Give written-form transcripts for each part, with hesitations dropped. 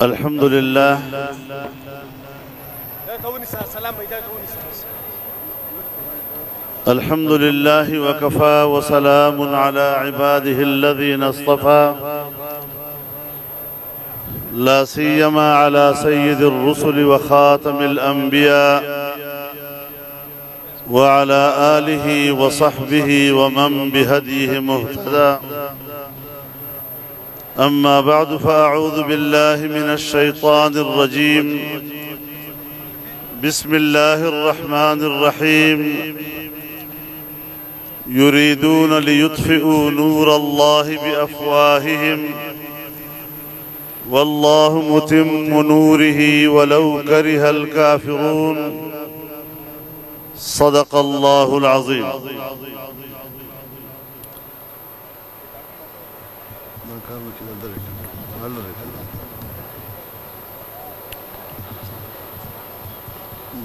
الحمد لله الحمد لله وكفى وسلام على عباده الذين اصطفى لا سيما على سيد الرسل وخاتم الأنبياء وعلى آله وصحبه ومن بهديه مهتدى أما بعد فأعوذ بالله من الشيطان الرجيم بسم الله الرحمن الرحيم يريدون ليطفئوا نور الله بأفواههم والله متم نوره ولو كره الكافرون صدق الله العظيم.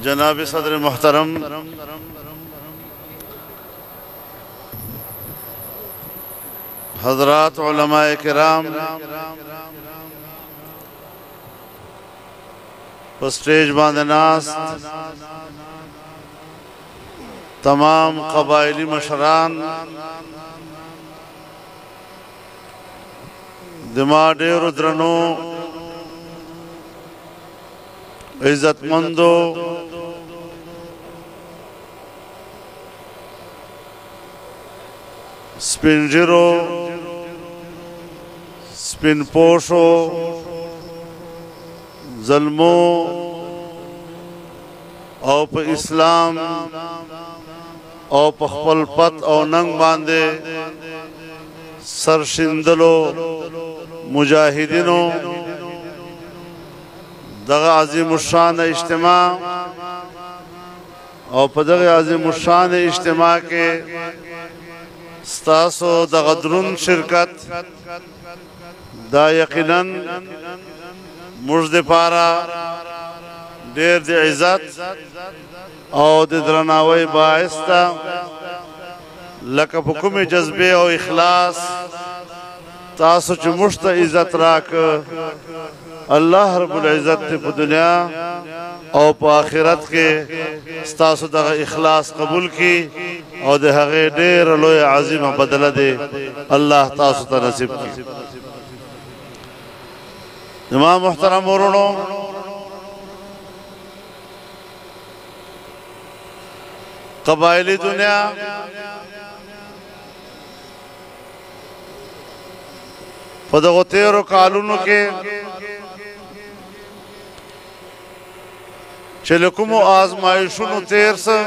जनाब सदर मुहतरम हजरात उलमाए किराम स्टेज बांधनास तमाम कबायली मशरान दिमाडे रुद्रनो इज्जतमंदो स्पिनजिरो स्पिन पोशो जल्मो और प इस्लाम और पखपल पत और नंग बांधे सरशिंदलो मुजाहिदीनों दगा अज़ीमुश्शान इज्तिमा और पदग अज़ीमुश्शान इज्तिमा के स्तासो दगदरुन शिरकत दा यकीनन मुझदे पारा देर दे इज़्ज़त और दे दरनावे बाइस्ता लका हुक्म जज्बे और इखलास तासो च मुश्त इज़्ज़त राक अल्लाह रब्बुल इज़्ज़त पे दुनिया और पे आखिरत के स्तासो दगा इखलास कबूल की और दे हगे देर लोय आज़िम बदला दे अल्लाह तासो ता नसीब की। इमाम मुहतरम मोरोनो कबायली दुनिया पदगो तेरो कालूनों के चलकुमो आजमाइशुनो तेर से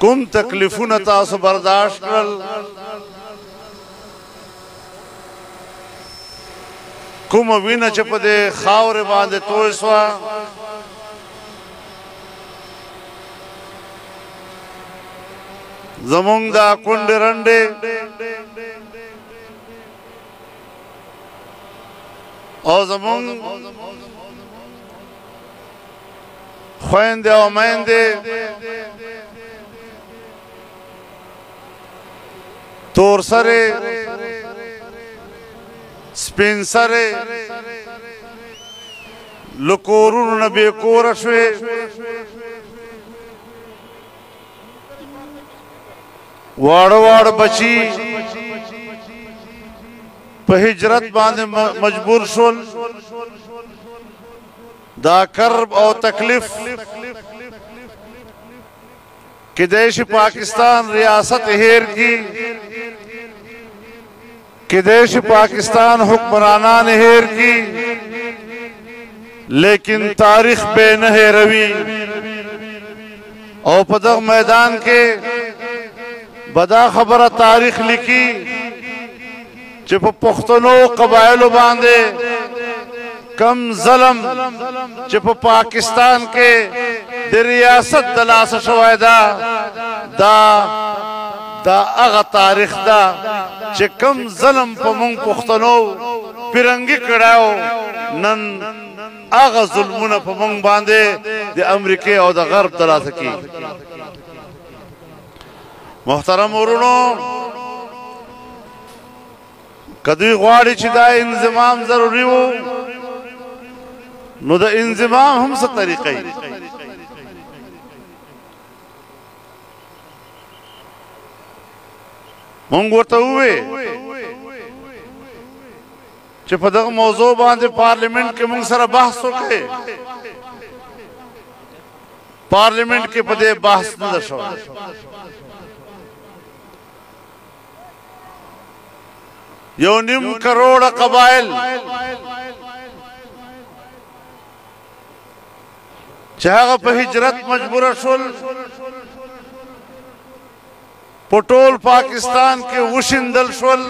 कुम तकलीफुन तासो बर्दाश्त कर कुम वीना चपदे खावरे बांधे तोयसवा जमुंग दा कुंडे रंडे और जमुंग ख्वेंदे और मैंदे तोर सरे स्पिन सरे लुकोरुन नबी कोरशवे वाड़ वाड़ बची पे हिजरत बांधे मजबूर शुल दा कर्ब और तकलीफ कि देश पाकिस्तान रियासत हेर की कि देश पाकिस्तान हुक्मरानान हेर की लेकिन तारीख बेनहे रवि और पदक मैदान के बदा खबर तारीख लिखी चिप पुख्तनो कबायलो बांधे कम ज़लम चिप पाकिस्तान के रियासत दलास शवायदा दा दा अग तारीख दा चे कम ज़लम पमुंग पुख्तनो पिरंगी कड़ाओ नन अग जुल्मुन पमुंग बांधे दे अमरीके और दा गर्ब दलास की। मोहतरम उरुनो که دوی غواړي چې دا انضمام ضروري و نو د انضمام هم څه طریقه مونږ ورته ووې چې په دغه موضوع باندې پارلیمنت کې مونږ سره بحث وکړي پارلیمنت کې په دې بحث نه شو یو نیم کروڑ قبایل چې هغه په هجرت مجبور شول په ټول پاکستان کې وشندل شول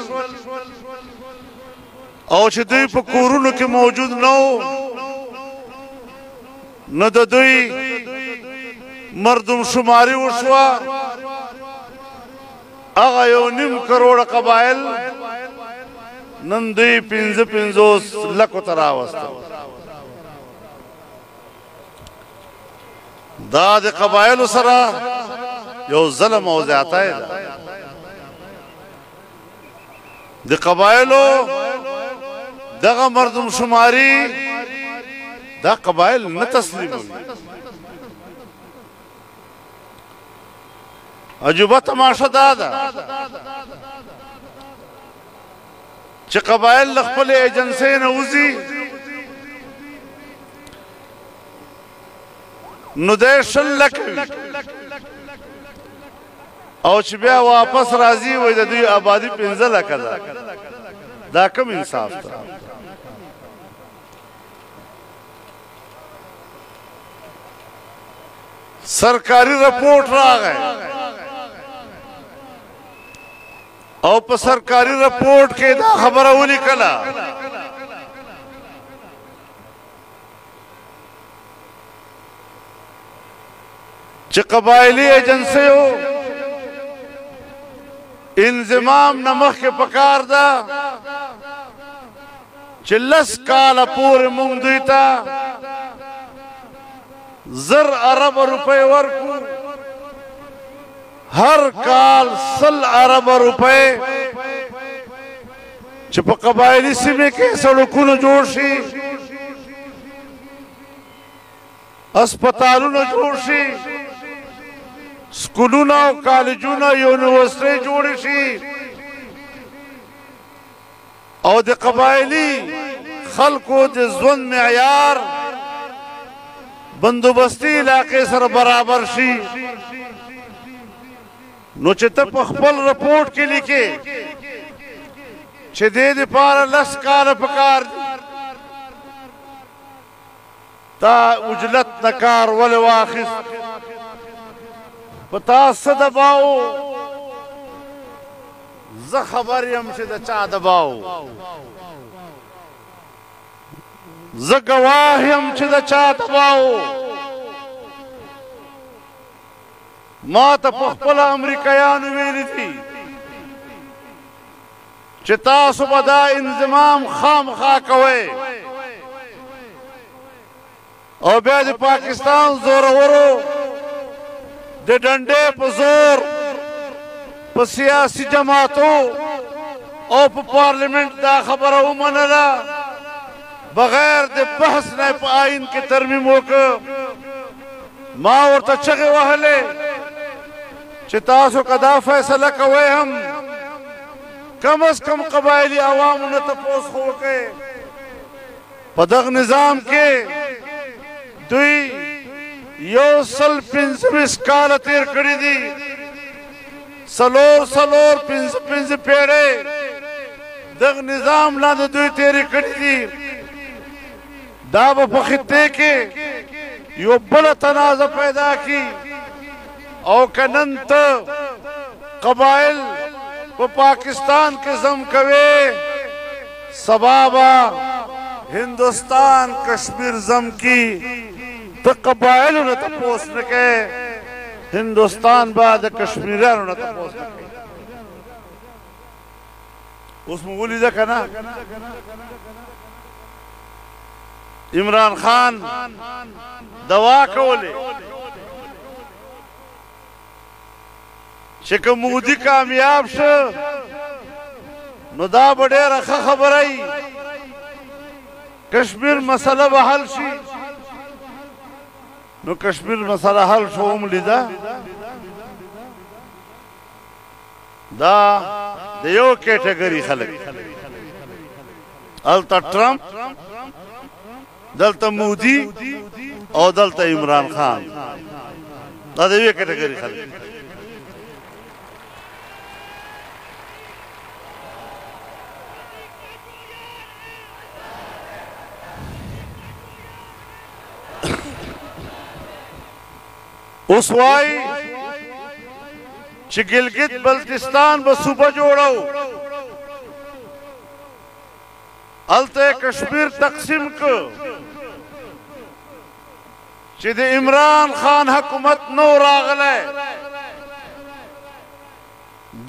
او چې دوی په کورونو کې موجود نو د دوی مردم شماري وشوه هغه یو نیم کروڑ قبایل نن دوی 55 لکو ته راوستل دا د قبایلو سره یو ظلم او زیاتی ده د قبایلو دغه مردم شماري دا قبایل نه تسلیموي عجوبه تماشا دا ده چې قبایل له خپل ایجنسۍ نه وځي نو دی 100 لکه او چې بیا واپس راځي وای د دوی آبادي 15 لکه ده دا کوم انصاف ده سرکاري رپورټ راغی او په سرکاري رپورټ کې دا خبره ولیکله چې قبایلی ایجنسیو انضمام نه مخکې پکار ده چې 10 کاله پورې موږ دوی ته 1000 ارب روپۍ ورکو هر کال 100 ارب روپۍ چې په قبایلی سیمې کې سړکونه جوړ شي اسپتالونه جوړ شي سکولونه او کالجونه یونیورسټۍ جوړې شي او د قبایلی خلکو د ژوند معیار بندوبستي علاقې سره برابر شي نو چې ته په خپل رپورټ کې لیکې چې دې دپاره 10 کاله پکار دي تا اجلت نه کار ولې واخیست په تا څه دباو زه خبر یم چې د چا دباو زه ګواه یم چې د چا دباو ما ته په خپله امریکایانو ویلي دي چې تاسو به دا انضمام خامخا کوئ او بیا د پاکستان زورورو د ډنډې په زور په سیاسي جماعتو او په پارلیمنت دا خبره ومنله بغیر د بحث نه په آئین کې ترمیم وکړ ما ورته چغې وهلې چې تاسو که دا فیصله کوئ هم کم از کم قبایلی عوامو نه تپوس خو وکئ په دغه نظام کې دوی 125 کاله تیر کړي دي څلور 5 پیړۍ دغه نظام لاندې دوی تیرې کړي دي دا به په خطې کې یو بله تنازع پیدا کی او که نن ته قبایل په پاکستان کې ضم کوې سبا به هندوستان کشمیر ضم کی ته قبایلو نه تپوس نه کوې هندوستان به د کشمیریانو نه تپوس نه کوي اوس مو ولیده که نه عمران خان دوا کولې چې که مودي کامیاب شه نو دا به ډېره ښه خبره وي کشمیر مسله به حل شي نو کشمیر مسله حل شو هم لیده دا د یو کیټګري خلک هلته ټرمپ دلته مودي او دلته عمران خان دا د یوې کیټګري خلک اوس وایي چې ګلګت بلتستان به صوبه جوړو هلته کشمیر تقسیم کړ چې د عمران خان حکومت نو راغلی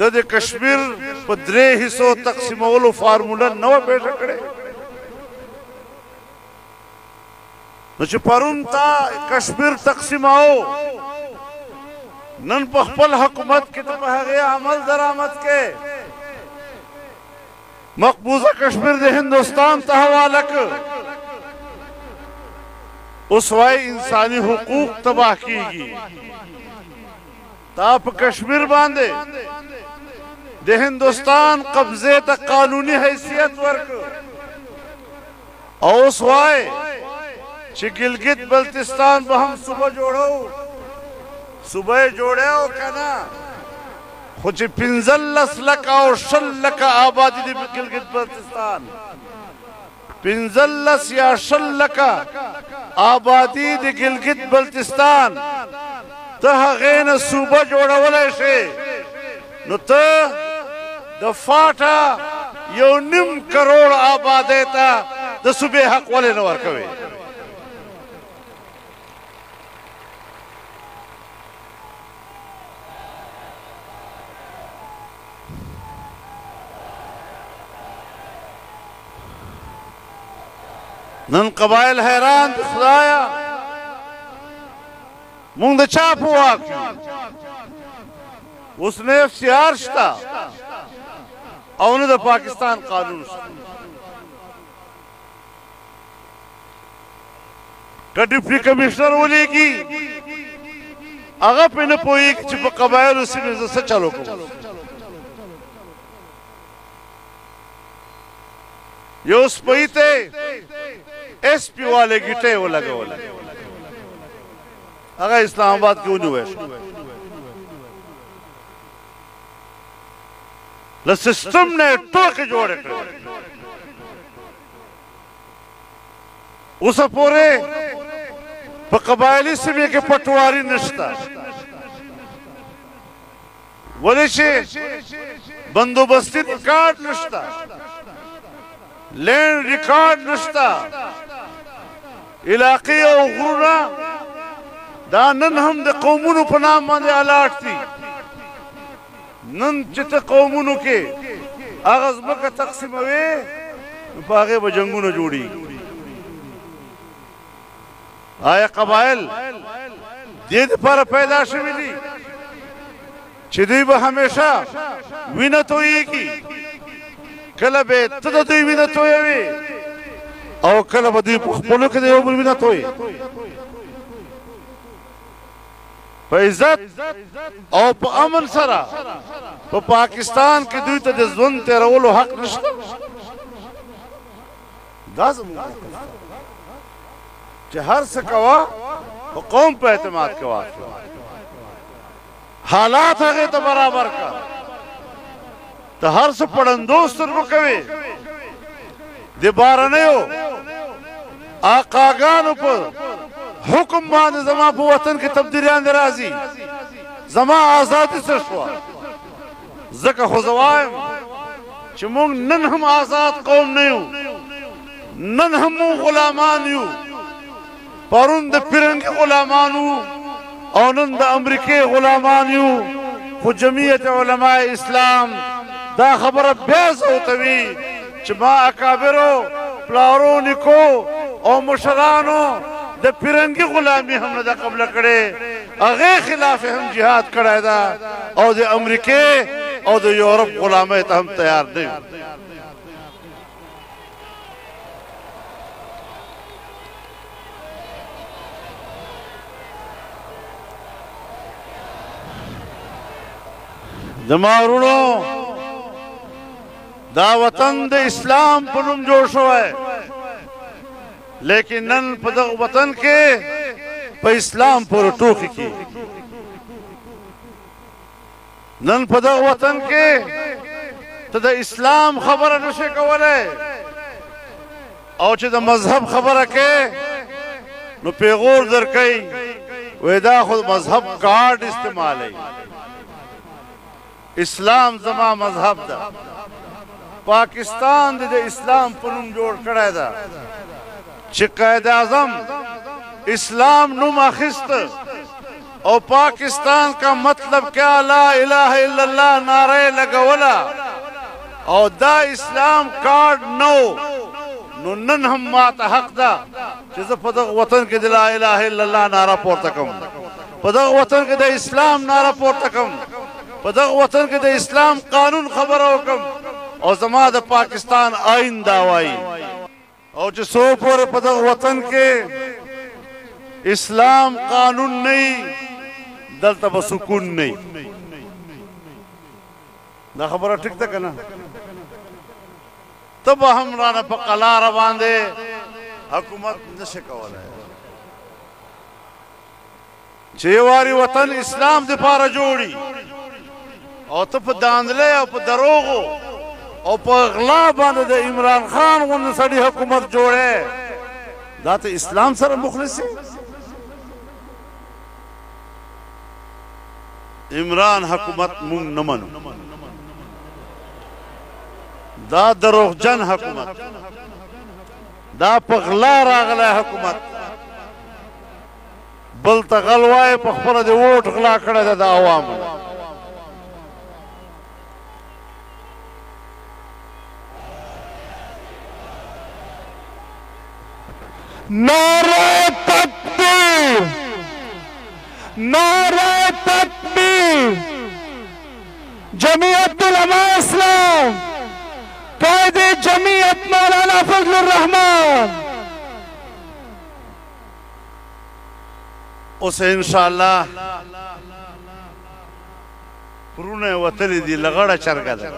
د کشمیر په 3 حصو تقسیمولو فارموله نو پیښه کړې نو چې پرون تا کشمیر تقسیماو نن په خپل حکومت کې ته په هغې عمل درآمد کې مقبوضه کشمیر د هندوستان ته حواله کړ اوس وایي انساني حقوق تباه کیږي تا په کشمیر باندې د هندوستان قبضې ته قانوني حیثیت ورکړ او اوس وایي چې ګلګت بلتستان به هم صوبه جوړو صوبه یې جوړی که نه خو چې 15 لکه او 20 لکه آبادي د ګلګت بلتستان 15 یا 20 لکه آبادي د ګلګت بلتستان ته هغې نه صوبه جوړولی شې نو ته د فاټه 1.5 کروڑ آبادۍ ته د صوبې حق ولې نه ورکوې نن قبایل حیران دي خدایا مونږ د چا په واک یو اوس نه FCR شته او نه د پاکستان قانون شته که ډیپټي کمشنر ولیکي هغه پرې نه پوهېږي چې په قبایلو سیمې زه څه چل وکړم یو سپۍ ته SP والے ګیټې ولګولې هغه اسلام آباد کې ونیول شو له سیستم نه ټوکې جوړې کړې اوسه پورې په قبایلي سیمې کې پټواري نشته ولې چې بندوبستي ریکارډ نشته لینډ ریکارډ نشته علاقې او غرونه دا نن هم د قومونو په نام باندې الاټ دي نن چې ته قومونو کې هغه ځمکه تقسیموې نو په هغې به جنګونه جوړېږي آیا قبایل دې دپاره پیدا شوي دي چې دوی به همیشه وینه تویېږي کله به ته د دوی وینه تویوي او کله به دوی په خپلو کې د یو بل وینه تویي په عزت او په امن سره په پاکستان کې دوی ته د ژوند تېرولو حق نشته دا زموږ چې هر څه کوه په قوم په اعتماد کوه حالات هغې ته برابر که ته هر څه پړندو سترګو کوې د بهرنیو آقاګانو په حکم باندې زما په وطن کې تبدیلیان راځي زما آزادي څه شوه ځکه خو زه وایم چې موږ نن هم آزاد قوم نه یو نن هم موږ غلامان یو پرون د فرنګي غلامان وو او نن د امریکې غلامان یو خو جمعیت علماء اسلام دا خبره بیا زوتوي چې ما اکابرو پلارو نیکو او مشرانو د فرنګي غلامي هم نه ده قبله کړې هغې خلاف هم جهاد کړی ده او د امریکې और द यूरोप गुलामे ता हम तैयार नहीं। जमारुणो दा वतन द इस्लाम पुनुम जोशो है, लेकिन नन पद वतन के प इस्लाम पर टोकी की, नन पद वतन के तद इस्लाम खबर नशे कवले और च द मजहब खबर के नो पेगोर दर कई वेदा खुद मजहब कार्ड इस्तेमाल है। इस्लाम जमा मजहब दा पाकिस्तान दे इस्लाम पुनुम जोड़ कड़ा दा कायद आजम इस्लाम नुमा खिस्त और पाकिस्तान का मतलब क्या ला इलाहा इल्लल्लाह नारे लगवला और दा इस्लाम कार्ड नो नन हम मात हक दा जैसे पदक वतन के ला इलाहा इल्लल्लाह नारा पोर्तकम, पदक वतन के दे इस्लाम नारा पोर्तकम, पदक वतन के दे इस्लाम कानून खबर होकम और जमा द पाकिस्तान आइन दावाई और जो सो पर पदक वतन के इस्लाम कानून नहीं दल तब सुकून नहीं ना खबर ठीक तक ना तब हम राना पकलार बांधे हुकूमत नशे कवल है जेवारी वतन इस्लाम दिपारा जोड़ी और तब दांदले और दरोगो और पगला बांध दे इमरान खान उन सड़ी हुकूमत जोड़े दाते इस्लाम सर मुखलिस इमरान हुकूमत मुंग नमन दा दरोगजन हुकूमत दा पगला रागला हुकूमत बल तगलवाए पखपर दे वोट गला खड़े दा आवाम नारे तकबीर, नारे तकबीर, जमीयत उलमा इस्लाम, कायदे जमीयत मौलाना फजलुर रहमान। उसे इंशाअल्लाह पुरुने वतनी दी लगड़ा चरगा दे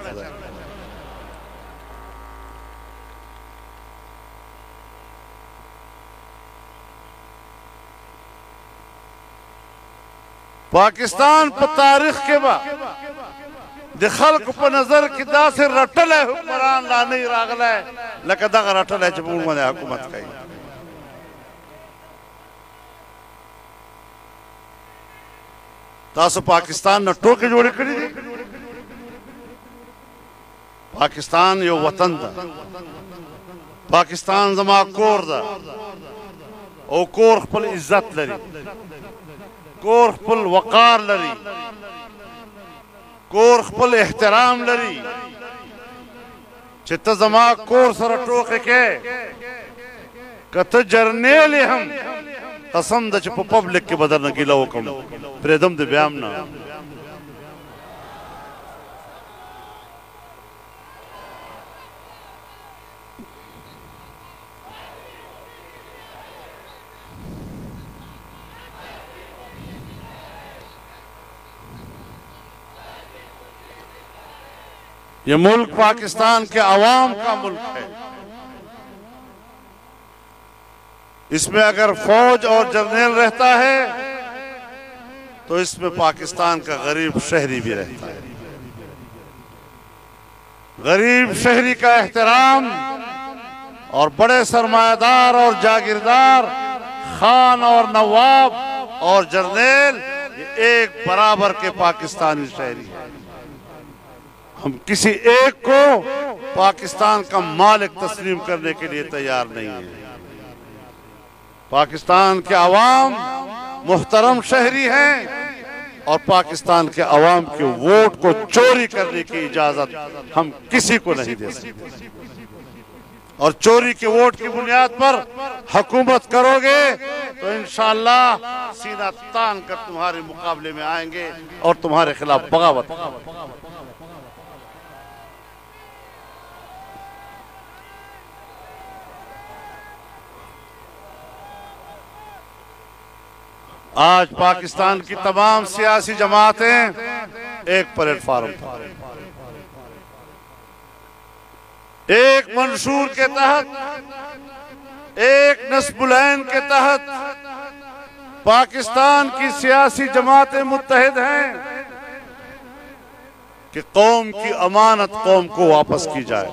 पाकिस्तान पर तारीख के बाद दिखल को पर नजर की दा से रटल है हुक्मरान ला नहीं रागला है लकदा का रटल है जबूर में हुकूमत का तासो पाकिस्तान न टोके जोड़े करी दे पाकिस्तान यो वतन दा पाकिस्तान जमा कोर दा ओ कोर खपल इज्जत लरी कोर खपल वकार लरी कोर खपल एहतराम लरी चित्त जमा कोर सर टोके के कत जर्नेल हम कसम द च पब्लिक के बदल न गिला हुकम प्रेदम दे ब्याम ना ये मुल्क पाकिस्तान के अवाम का मुल्क है। इसमें अगर फौज और जर्नल रहता है तो इसमें पाकिस्तान का गरीब शहरी भी रहता है। गरीब शहरी का एहतराम और बड़े सरमायादार और जागीरदार खान और नवाब और जर्नल ये एक बराबर के पाकिस्तानी शहरी है। हम किसी एक को पाकिस्तान का मालिक तस्लीम करने के लिए तैयार नहीं है। पाकिस्तान के अवाम मुहतरम शहरी हैं और पाकिस्तान के अवाम के वोट को चोरी करने की इजाजत हम किसी को नहीं दे सकते। और चोरी के वोट की बुनियाद पर हुकूमत करोगे तो इंशाअल्लाह सीना तान कर तुम्हारे मुकाबले में आएंगे और तुम्हारे खिलाफ बगावत। आज पाकिस्तान की तमाम सियासी जमातें एक प्लेटफार्म पर, एक मंशूर के तहत, एक नस्बुलैन के तहत पाकिस्तान की सियासी जमातें मुत्तहिद हैं कि कौम की अमानत कौम को वापस की जाए।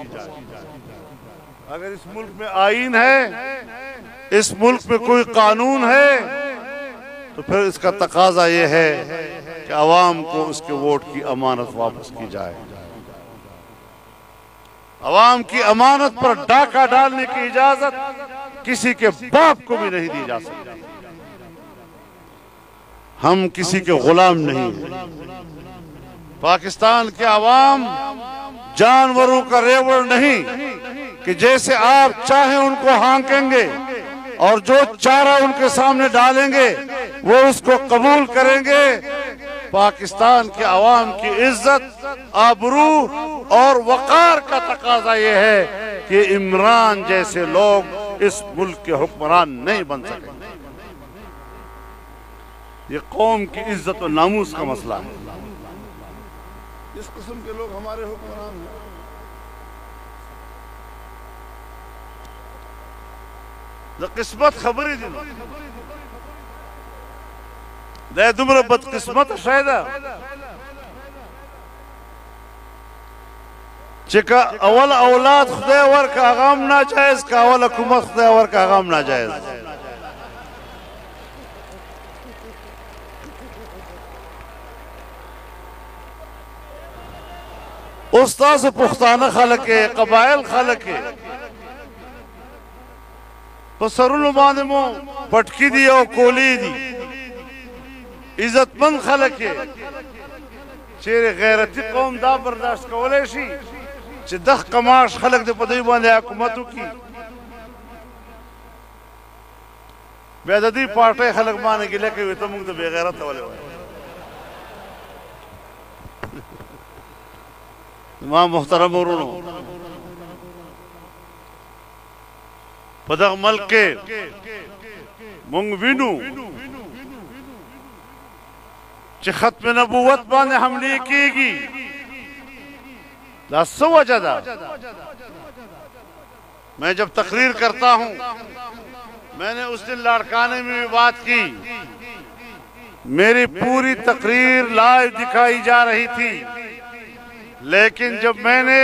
अगर इस मुल्क में आईन है, इस मुल्क में कोई कानून है, तो फिर इसका तकाजा ये है कि अवाम को उसके वोट की अमानत वापस की जाए। अवाम की अमानत पर डाका डालने की इजाजत किसी के बाप को भी नहीं दी जा सकती। हम किसी के गुलाम नहीं हैं। पाकिस्तान के अवाम जानवरों का रेवड़ नहीं कि जैसे आप चाहें उनको हाँकेंगे और जो चारा उनके सामने डालेंगे वो उसको कबूल करेंगे। पाकिस्तान के अवाम की इज्जत, आबरू और वकार का तकाजा ये है कि इमरान जैसे लोग इस मुल्क के हुक्मरान नहीं बन सके। ये कौम की इज्जत और नामूस का मसला है। इस किस्म के लोग हमारे हुक्मरान हैं। किस्मत खबरी दिन दे दुमर बदकिस्मत शायद चिका अवल औलाद खुदावर का आगाम नाजायज का, अवल हुकूमत खुदावर का आगाम नाजायज। उस्ताद से पुख्ताना खलक है, कबाइल खलक है, तो सरुल मानमो पटकी दी और कोली दी इज्जतमंद खलक है। चेरे गैरती कौम दा बर्दाश्त कवले शी चे दख कमाश खलक दे पदवी बांधे हुकूमतों की बेददी पार्टी खलक माने गिले के वे तो मुक्त बेगैरत वाले इमाम मुहतरम औरों पदक मल के मुंग विनू खत्म नबूवत बाने हमले कीगी लासो वजदा। मैं जब तकरीर करता हूं, मैंने उस दिन लाड़काने में भी बात की, मेरी पूरी तकरीर लाइव दिखाई जा रही थी, लेकिन जब मैंने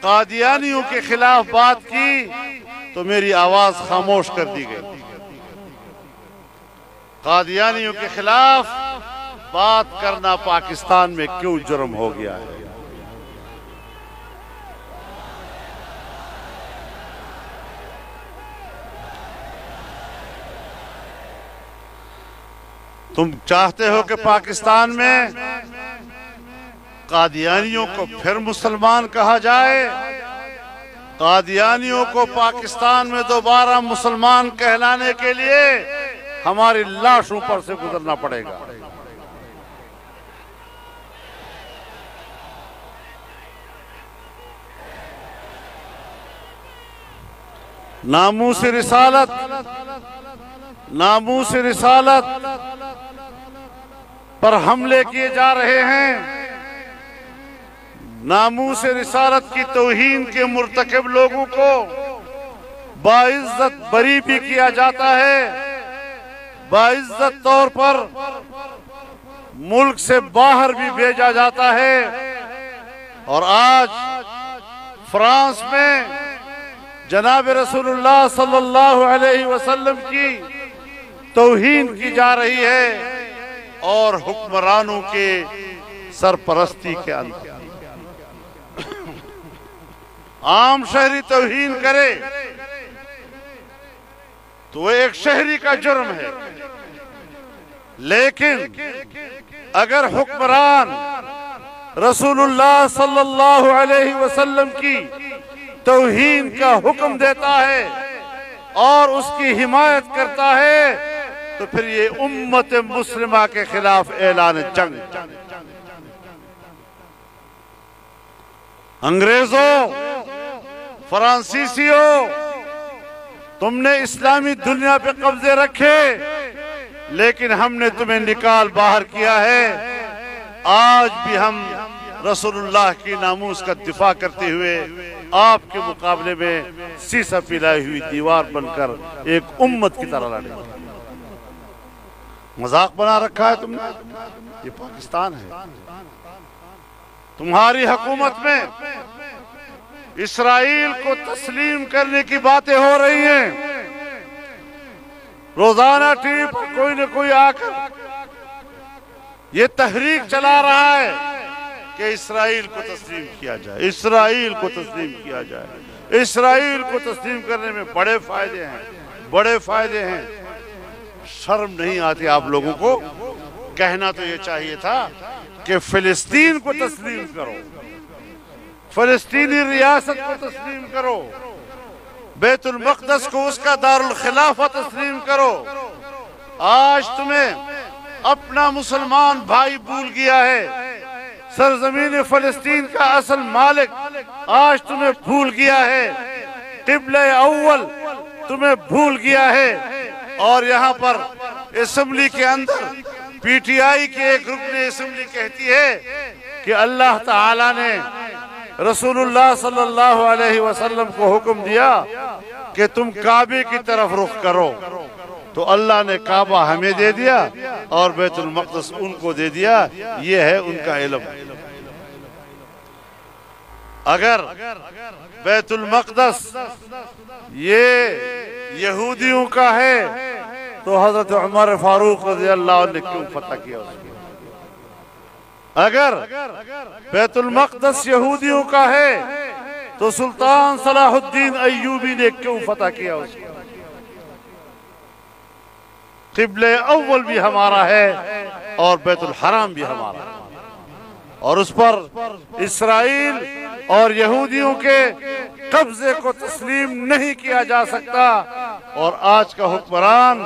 कादियानियों के खिलाफ बात की तो मेरी आवाज खामोश कर दी गई। कादियानियों के खिलाफ बात करना पाकिस्तान में क्यों जुर्म हो गया है? तुम चाहते हो कि पाकिस्तान में कादियानियों को फिर मुसलमान कहा जाए? कादियानियों को पाकिस्तान में दोबारा मुसलमान कहलाने के लिए हमारी लाशों पर से गुजरना पड़ेगा। नामूस रिसालत, नामूस रिसालत पर हमले किए जा रहे हैं। नामूस रिसालत की तौहीन के मुर्तकिब लोगों को बाइज्जत बरी भी किया जाता है, बाइज्जत तौर पर मुल्क से बाहर भी भेजा जाता है। और आज फ्रांस में जनाब रसूलुल्लाह सल्लल्लाहु अलैहि वसल्लम की तौहीन की जा रही है और हुक्मरानों के सरपरस्ती के अंदर आम शहरी तौहीन करे तो वह एक शहरी का जुर्म है, लेकिन अगर हुक्मरान रसूलुल्लाह सल्लल्लाहु अलैहि वसल्लम की तौहीन का हुक्म देता है और उसकी हिमायत करता है तो फिर ये उम्मत मुस्लिमा के खिलाफ ऐलान जंग। अंग्रेजों, फ्रांसीसियों, तुमने इस्लामी दुनिया पे कब्जे रखे, लेकिन हमने तुम्हें निकाल बाहर किया है। आज भी हम रसूलुल्लाह की नामूस का दिफा करते हुए आपके मुकाबले में सीसा पिलाई हुई दीवार बनकर एक उम्मत की तरह लड़ेंगे। मजाक बना रखा है तुमने। ये पाकिस्तान है। तुम्हारी हुकूमत में इस्राइल को तस्लीम करने की बातें हो रही हैं। रोजाना टीवी पर कोई न कोई आकर ये तहरीक चला रहा है कि इस्राइल को तस्लीम किया जाए, इस्राइल को तस्लीम किया जाए। इस्राइल को तस्लीम करने में बड़े फायदे हैं, बड़े फायदे हैं। शर्म नहीं आती आप लोगों को? कहना तो ये चाहिए था कि फिलिस्तीन को तस्लीम करो, फिलिस्तीनी रियासत को तस्लीम करो, बैतुल मक़दस को उसका दारुल खिलाफा तस्लीम करो। आज तुम्हें अपना मुसलमान भाई भूल गया है। सरजमीन फिलिस्तीन का असल मालिक आज तुम्हें भूल गया है। क़िबला अव्वल तुम्हें भूल गया है। और यहाँ पर असेंबली के अंदर पीटीआई के एक रुकने असेंबली कहती है कि अल्लाह ताला ने रसूलुल्लाह सल्लल्लाहु अलैहि वसल्लम को हुक्म दिया कि तुम काबे की तरफ रुख करो, तो अल्लाह ने काबा हमें दे दिया और बैतुल मक़दस उनको दे दिया। ये है उनका इल्म। अगर बैतुल मक़दस ये यहूदियों का है तो हजरत उमर फारूक रज़ियल्लाहु अन्हु ने क्यों फतह किया उसको? अगर बैतुल मक़दस यहूदियों का है तो सुल्तान सलाहुद्दीन अय्यूबी ने क्यों फतह किया उसको? क़िबला अव्वल भी हमारा है और बैतुल हराम भी हमारा है, और उस पर इस्राइल और यहूदियों के कब्जे को तस्लीम नहीं किया जा सकता। और आज का हुक्मरान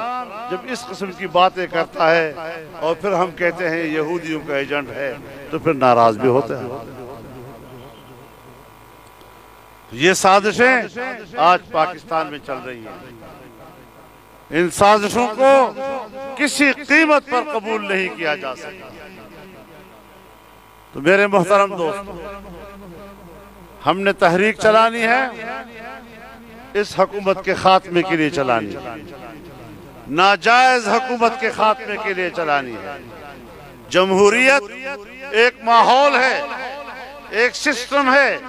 जब इस किस्म की बातें करता है और फिर हम कहते हैं यहूदियों का एजेंट है, तो फिर नाराज भी होते हैं। ये साजिशें आज पाकिस्तान में चल रही हैं। इन साजिशों को किसी कीमत पर कबूल नहीं किया जा सकता। तो मेरे मोहतरम दोस्तों, हमने तहरीक चलानी है, इस हुकूमत के खात्मे के लिए चलानी है, नाजायज हुकूमत के खात्मे के लिए चलानी है। जमहूरियत एक माहौल है, एक सिस्टम है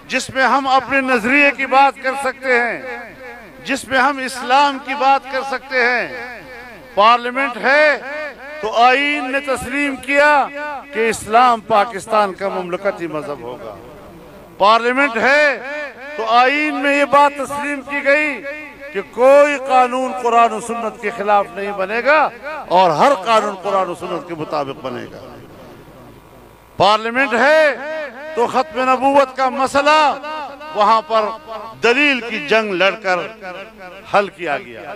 जिसमें हम अपने नजरिए की बात कर सकते हैं, जिसमें हम इस्लाम की बात कर सकते हैं। पार्लियामेंट है तो आईन ने तस्लीम किया कि इस्लाम पाकिस्तान का मुमलकती मजहब होगा। पार्लियामेंट है तो आईन में ये बात तस्लीम की गई कि कोई कानून कुरान और सुन्नत के खिलाफ नहीं बनेगा और हर कानून कुरान और सुन्नत के मुताबिक बनेगा। पार्लियामेंट है तो खत्म नबूवत का मसला वहां पर दलील की जंग लड़कर हल किया गया।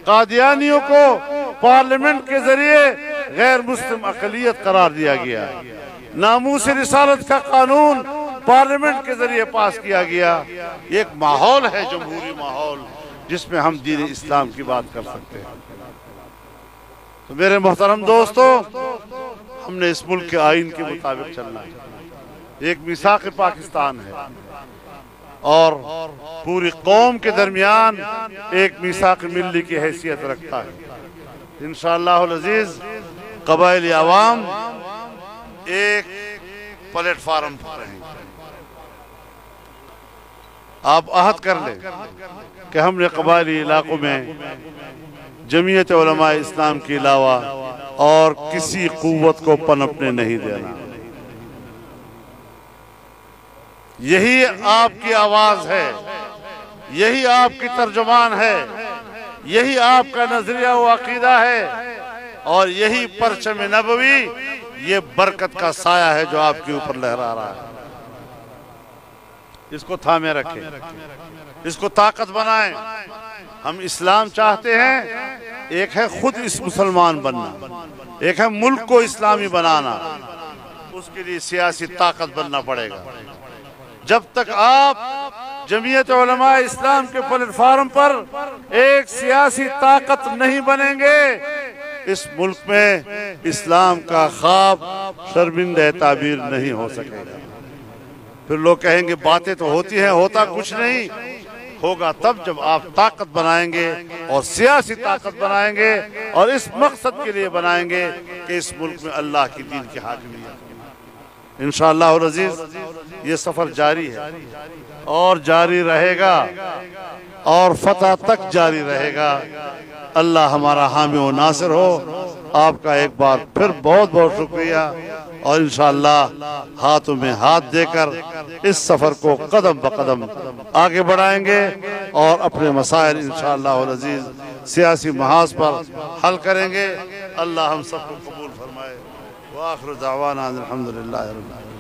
कादियानियों को पार्लियामेंट के जरिए गैर मुस्लिम अक़लियत करार दिया गया। नामूस रिसालत का कानून पार्लियामेंट के जरिए पास किया गया। एक माहौल है, जमहूरी माहौल, जिसमें हम दीन इस्लाम की बात कर सकते हैं। तो मेरे मोहतरम दोस्तों, हमने इस मुल्क के आईन के मुताबिक चलना है। एक मिसाक़ पाकिस्तान है और पूरी कौम के दरमियान एक मिसाक़ मिल्ली की हैसियत रखता है। इंशाअल्लाहुल अज़ीज़ क़बाइली अवाम एक प्लेटफार्म पर रहेंगे। आप अहद कर लें कि हमने क़बाइली इलाकों में जमीयत उलमा इस्लाम के अलावा और किसी क़ुव्वत को पनपने नहीं देना। यही आपकी आवाज है, यही आपकी तर्जुमान है, यही आपका नजरिया व अकीदा है, और यही परचम नबवी, ये बरकत का साया है जो आपके ऊपर लहरा रहा है। इसको थामे रखें, इसको ताकत बनाएं। हम इस्लाम चाहते हैं। एक है खुद इस मुसलमान बनना, एक है मुल्क को इस्लामी बनाना। उसके लिए सियासी ताकत बनना पड़ेगा। जब तक आप जमीयत उलमा इस्लाम के प्लेटफार्म पर एक सियासी ताकत नहीं बनेंगे, इस मुल्क में इस्लाम का ख्वाब शर्मिंदा ताबीर नहीं हो सकेगा। फिर लोग कहेंगे बातें तो होती हैं, होता कुछ नहीं। होगा तब जब आप ताकत बनाएंगे और सियासी ताकत बनाएंगे और इस मकसद के लिए बनाएंगे कि इस मुल्क में अल्लाह की दीन की हाकिमियत। इंशाअल्लाह अज़ीज़ ये सफर जारी है और जारी रहेगा और फतह तक जारी रहेगा। अल्लाह हमारा हामी व नासिर हो। आपका एक बार फिर बहुत बहुत शुक्रिया और इंशाअल्लाह हाथों में हाथ देकर इस सफर को कदम ब कदम आगे बढ़ाएंगे और अपने मसाइल इंशाअल्लाह अज़ीज़ सियासी महाज पर हल करेंगे। अल्लाह हम सबको कबूल फरमाए। व आखिर दावाना अल्हम्दुलिल्लाह रब्बिल आलमीन।